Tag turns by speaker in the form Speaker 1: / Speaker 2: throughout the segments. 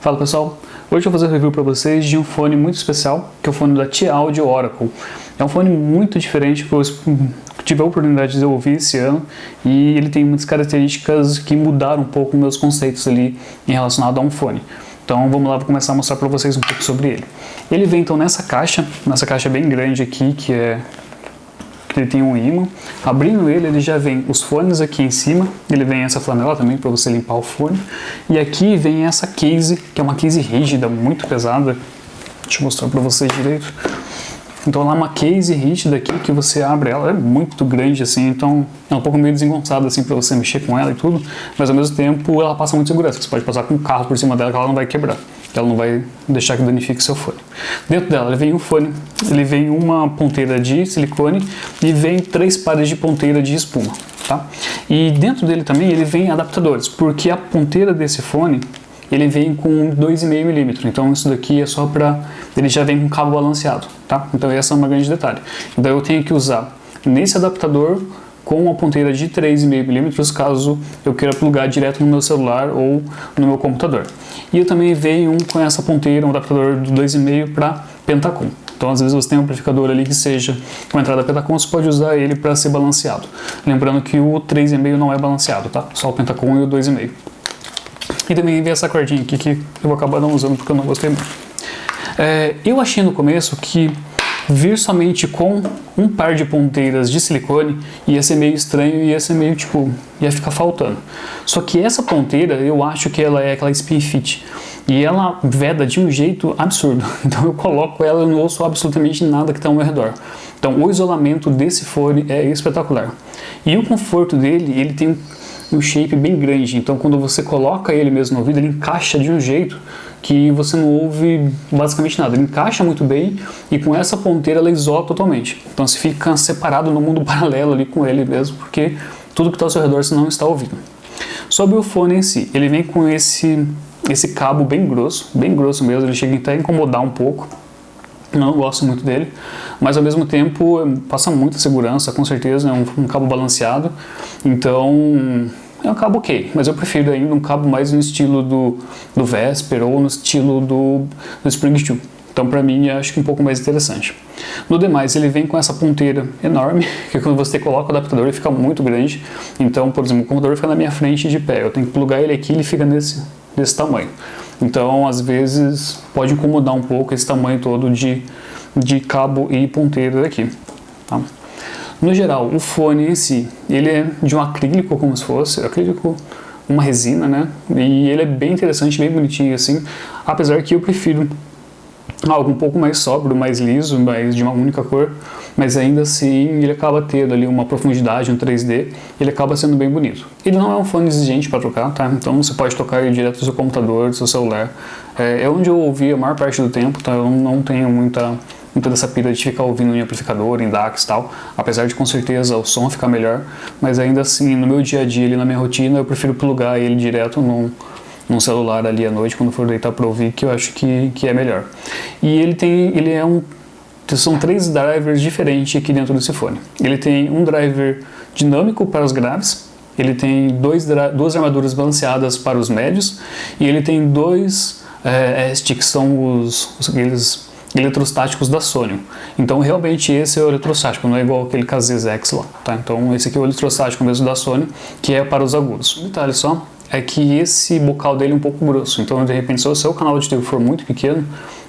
Speaker 1: Fala pessoal, hoje eu vou fazer um review para vocês de um fone muito especial, que é o fone da T-Audio Oracle. É um fone muito diferente que eu tive a oportunidade de ouvir esse ano e ele tem muitas características que mudaram um pouco meus conceitos ali em relacionado a um fone. Então vamos lá, vou começar a mostrar para vocês um pouco sobre ele. Ele vem então nessa caixa bem grande aqui, que ele tem um ímã. Abrindo ele já vem os fones aqui em cima, ele vem essa flanela também para você limpar o fone, e aqui vem essa case, que é uma case rígida, muito pesada. Deixa eu mostrar para vocês direito. Então ela é uma case rígida aqui, que você abre ela, é muito grande assim, então é um pouco meio desengonçada assim para você mexer com ela e tudo, mas ao mesmo tempo ela passa muita segurança, você pode passar com um carro por cima dela que ela não vai quebrar, que ela não vai deixar que danifique seu fone. Dentro dela vem um fone, ele vem uma ponteira de silicone e vem 3 pares de ponteira de espuma, tá? E dentro dele também ele vem adaptadores, porque a ponteira desse fone ele vem com 2,5 mm, então isso daqui é só para... ele já vem com cabo balanceado, tá? Então esse é um grande detalhe. Então eu tenho que usar nesse adaptador com uma ponteira de 3,5 mm, caso eu queira plugar direto no meu celular ou no meu computador. E eu também venho com essa ponteira, um adaptador de 2,5 para Pentacom. Então às vezes você tem um amplificador ali que seja com entrada Pentacom, você pode usar ele para ser balanceado. Lembrando que o 3,5 não é balanceado, tá? Só o Pentacom e o 2,5. E também vem essa cordinha aqui que eu vou acabar não usando porque eu não gostei muito. Eu achei no começo que vir somente com um par de ponteiras de silicone ia ser meio estranho, ia ser meio tipo, ia ficar faltando. Só que essa ponteira eu acho que ela é aquela Spin Fit e ela veda de um jeito absurdo. Então eu coloco ela e não ouço absolutamente nada que está ao meu redor. Então o isolamento desse fone é espetacular. E o conforto dele, ele tem um shape bem grande, então quando você coloca ele mesmo no ouvido, ele encaixa de um jeito que você não ouve basicamente nada. Ele encaixa muito bem e com essa ponteira ela isola totalmente. Então você fica separado no mundo paralelo ali com ele mesmo, porque tudo que está ao seu redor você não está ouvindo. Sobre o fone em si, ele vem com esse cabo bem grosso mesmo, ele chega até a incomodar um pouco. Não gosto muito dele, mas ao mesmo tempo passa muita segurança, com certeza, é um cabo balanceado, então é um cabo ok, mas eu prefiro ainda um cabo mais no estilo do Vesper ou no estilo do Spring 2, então para mim acho que um pouco mais interessante. No demais, ele vem com essa ponteira enorme, que quando você coloca o adaptador ele fica muito grande, então por exemplo o computador fica na minha frente de pé, eu tenho que plugar ele aqui e ele fica desse tamanho. Então, às vezes, pode incomodar um pouco esse tamanho todo de cabo e ponteira aqui. Tá? No geral, o fone em si, ele é de um acrílico, como se fosse, acrílico, uma resina, né? E ele é bem interessante, bem bonitinho assim, apesar que eu prefiro algo um pouco mais sóbrio, mais liso, mais de uma única cor, mas ainda assim ele acaba tendo ali uma profundidade, um 3D, ele acaba sendo bem bonito. Ele não é um fone exigente para tocar, tá? Então você pode tocar ele direto do seu computador, do seu celular. É onde eu ouvi a maior parte do tempo, tá? Eu não tenho muita dessa pira de ficar ouvindo em amplificador, em DACs e tal, apesar de com certeza o som ficar melhor, mas ainda assim no meu dia a dia, ali na minha rotina, eu prefiro plugar ele direto num celular ali à noite, quando for deitar para ouvir, que eu acho que é melhor. E são 3 drivers diferentes aqui dentro desse fone. Ele tem um driver dinâmico para os graves, ele tem duas armaduras balanceadas para os médios, e ele tem 2 EST, que são aqueles eletrostáticos da Sony. Então realmente esse é o eletrostático, não é igual aquele KZX lá, tá? Então esse aqui é o eletrostático mesmo da Sony, que é para os agudos. Um detalhe só, é que esse bocal dele é um pouco grosso, então de repente se o seu canal de TV for muito pequeno,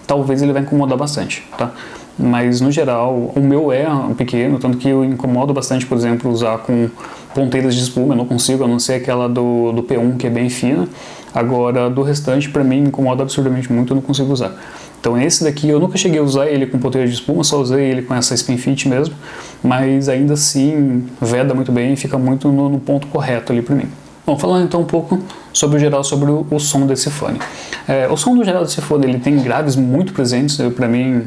Speaker 1: talvez ele vai incomodar bastante, tá? Mas no geral, o meu é pequeno, tanto que eu incomodo bastante, por exemplo, usar com ponteiras de espuma, eu não consigo, a não ser aquela do P1 que é bem fina. Agora, do restante, para mim, incomoda absurdamente muito, eu não consigo usar. Então esse daqui, eu nunca cheguei a usar ele com ponteira de espuma, só usei ele com essa Spin Fit mesmo, mas ainda assim veda muito bem e fica muito no ponto correto ali para mim. Bom, falando então um pouco sobre o geral, sobre o som desse fone. O som no geral desse fone, ele tem graves muito presentes, para mim,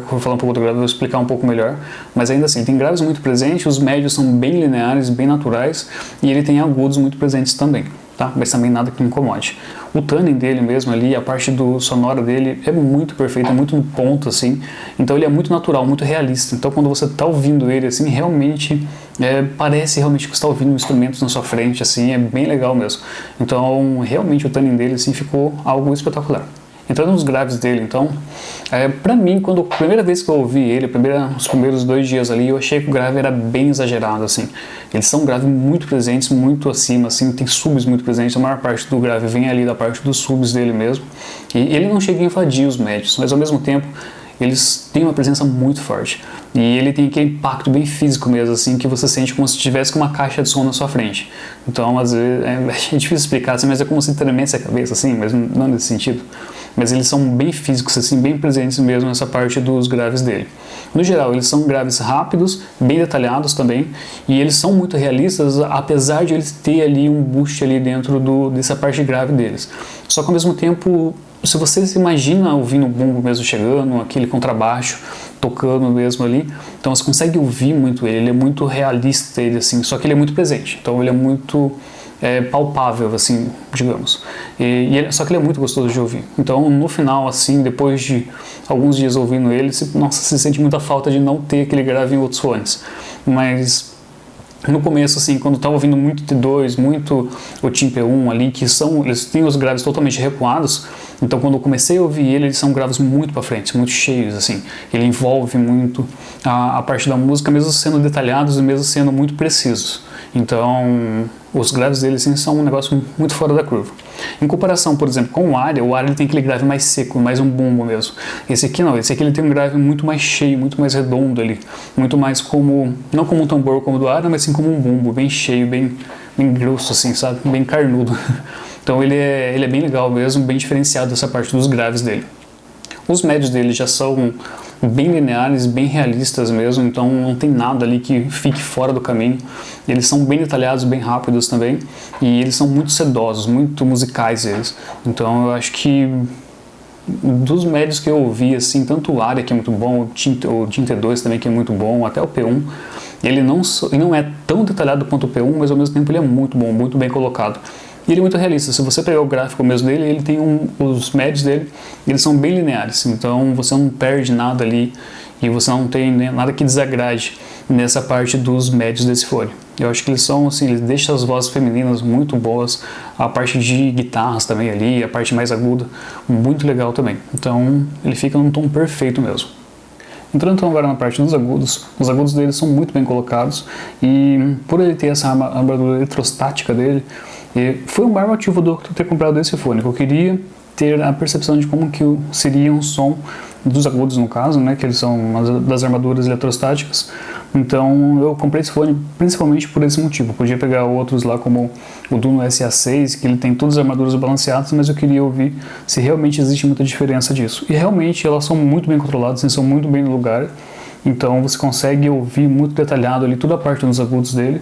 Speaker 1: vou falar um pouco do grave, vou explicar um pouco melhor, mas ainda assim, tem graves muito presentes, os médios são bem lineares, bem naturais, e ele tem agudos muito presentes também. tá? Mas também nada que incomode. O tuning dele mesmo ali, a parte do sonora dele é muito perfeita, é muito no ponto, assim. Então ele é muito natural, muito realista. Então quando você está ouvindo ele, assim, realmente parece realmente que você está ouvindo instrumentos na sua frente, assim, é bem legal mesmo. Então realmente o tuning dele, assim, ficou algo espetacular. Entrando nos graves dele, então, pra mim, a primeira vez que eu ouvi ele, os primeiros 2 dias ali, eu achei que o grave era bem exagerado, assim. Eles são graves muito presentes, muito acima, assim, tem subs muito presentes, a maior parte do grave vem ali da parte dos subs dele mesmo. E ele não chega a invadir os médios, mas ao mesmo tempo, eles têm uma presença muito forte. E ele tem aquele impacto bem físico mesmo, assim, que você sente como se tivesse uma caixa de som na sua frente. Então, às vezes, é difícil explicar, assim, mas é como se tremesse a cabeça, assim, mas não nesse sentido. Mas eles são bem físicos, assim, bem presentes mesmo nessa parte dos graves dele. No geral, eles são graves rápidos, bem detalhados também, e eles são muito realistas, apesar de eles ter ali um boost ali dentro dessa parte grave deles. Só que ao mesmo tempo, se você se imagina ouvindo o bumbo mesmo chegando, aquele contrabaixo tocando mesmo ali, então você consegue ouvir muito ele é muito realista ele, assim, só que ele é muito presente, então ele é muito palpável, assim, digamos. Só que ele é muito gostoso de ouvir. Então, no final, assim, depois de alguns dias ouvindo ele, se sente muita falta de não ter aquele grave em outros fones. Mas no começo, assim, quando eu estava ouvindo muito T2, muito o Timp-1 ali, eles têm os graves totalmente recuados, então quando eu comecei a ouvir eles são graves muito para frente, muito cheios, assim. Ele envolve muito a parte da música, mesmo sendo detalhados e mesmo sendo muito precisos. Então, os graves dele assim, são um negócio muito fora da curva. Em comparação, por exemplo, com o Aria ele tem aquele grave mais seco, mais um bumbo mesmo. Esse aqui não, esse aqui ele tem um grave muito mais cheio, muito mais redondo ali, muito mais não como um tambor como o do Aria, mas sim como um bumbo, bem cheio, bem grosso assim, sabe? Bem carnudo. Então ele é bem legal mesmo, bem diferenciado dessa parte dos graves dele. Os médios dele já são bem lineares, bem realistas mesmo, então não tem nada ali que fique fora do caminho. Eles são bem detalhados, bem rápidos também, e eles são muito sedosos, muito musicais eles. Então eu acho que dos médios que eu ouvi, assim, tanto o Aria que é muito bom, o T2 também que é muito bom, até o P1, ele não é tão detalhado quanto o P1, mas ao mesmo tempo ele é muito bom, muito bem colocado. E ele é muito realista. Se você pegar o gráfico mesmo dele, ele tem os médios dele, eles são bem lineares. Então você não perde nada ali e você não tem nada que desagrade nessa parte dos médios desse fone. Eu acho que eles são assim, eles deixam as vozes femininas muito boas, a parte de guitarras também ali, a parte mais aguda, muito legal também. Então ele fica num tom perfeito mesmo. Entrando então agora na parte dos agudos, os agudos dele são muito bem colocados e por ele ter essa armadura eletrostática dele, foi um maior motivo de eu ter comprado esse fone, que eu queria ter a percepção de como que seria um som dos agudos no caso, né, que eles são das armaduras eletrostáticas. Então eu comprei esse fone principalmente por esse motivo. Eu podia pegar outros lá como o Duno SA6, que ele tem todas as armaduras balanceadas, mas eu queria ouvir se realmente existe muita diferença disso. E realmente elas são muito bem controladas, são muito bem no lugar. Então você consegue ouvir muito detalhado ali toda a parte dos agudos dele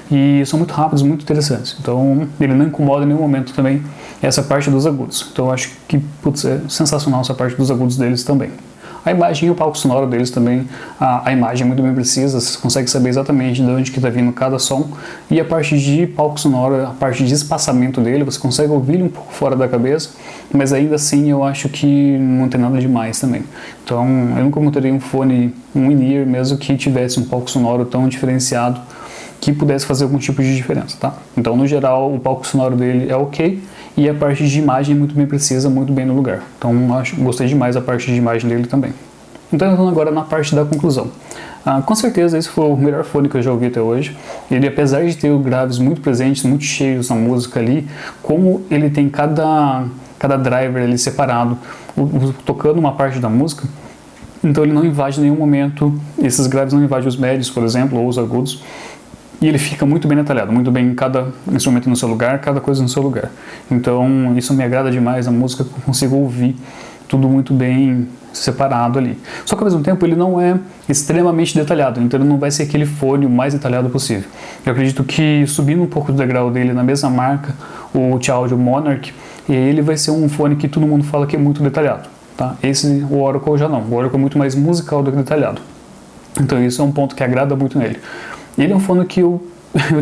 Speaker 1: e são muito rápidos, muito interessantes. Então ele não incomoda em nenhum momento também essa parte dos agudos. Então eu acho que é sensacional essa parte dos agudos deles também. A imagem e o palco sonoro deles também, a imagem é muito bem precisa, você consegue saber exatamente de onde que está vindo cada som, e a parte de palco sonoro, a parte de espaçamento dele, você consegue ouvir ele um pouco fora da cabeça, mas ainda assim eu acho que não tem nada demais também. Então eu nunca montaria um fone, um in-ear mesmo que tivesse um palco sonoro tão diferenciado que pudesse fazer algum tipo de diferença, tá? Então no geral o palco sonoro dele é ok, e a parte de imagem é muito bem precisa, muito bem no lugar. Então gostei demais da parte de imagem dele também. Então entrando agora na parte da conclusão. Com certeza esse foi o melhor fone que eu já ouvi até hoje. Ele, apesar de ter graves muito presentes, muito cheios na música ali, como ele tem cada driver ali separado, tocando uma parte da música, então ele não invade em nenhum momento, esses graves não invadem os médios, por exemplo, ou os agudos. E ele fica muito bem detalhado, muito bem cada instrumento no seu lugar, cada coisa no seu lugar. Então isso me agrada demais, a música eu consigo ouvir tudo muito bem separado ali. Só que ao mesmo tempo ele não é extremamente detalhado, então ele não vai ser aquele fone o mais detalhado possível. Eu acredito que subindo um pouco do degrau dele na mesma marca, o T-Audio Monarch, ele vai ser um fone que todo mundo fala que é muito detalhado. Tá? O Oracle já não, o Oracle é muito mais musical do que detalhado. Então isso é um ponto que agrada muito nele. Ele é um fone que eu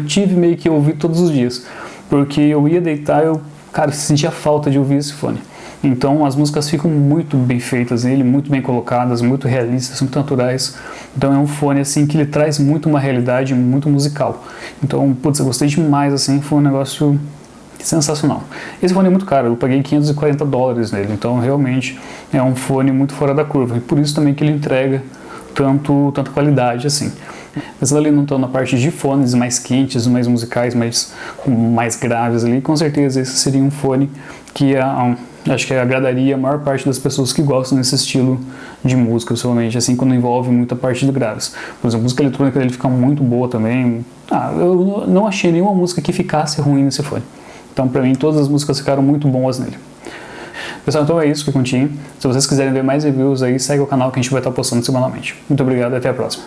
Speaker 1: tive meio que ouvir todos os dias. porque eu ia deitar e eu, cara, sentia falta de ouvir esse fone. Então as músicas ficam muito bem feitas nele, muito bem colocadas, muito realistas, muito naturais. Então é um fone assim que ele traz muito uma realidade muito musical. Então, putz, eu gostei demais, assim, foi um negócio sensacional. Esse fone é muito caro, eu paguei $540 nele, então realmente é um fone muito fora da curva, e por isso também que ele entrega tanta qualidade assim. Mas ali não estão na parte de fones mais quentes, mais musicais, mais graves ali, com certeza esse seria um fone que acho que agradaria a maior parte das pessoas que gostam desse estilo de música, principalmente assim, quando envolve muita parte de graves. Por exemplo, a música eletrônica dele fica muito boa também. Eu não achei nenhuma música que ficasse ruim nesse fone. Então, pra mim, todas as músicas ficaram muito boas nele. Pessoal, então é isso que eu continha. Se vocês quiserem ver mais reviews aí, segue o canal que a gente vai estar postando semanalmente. Muito obrigado e até a próxima.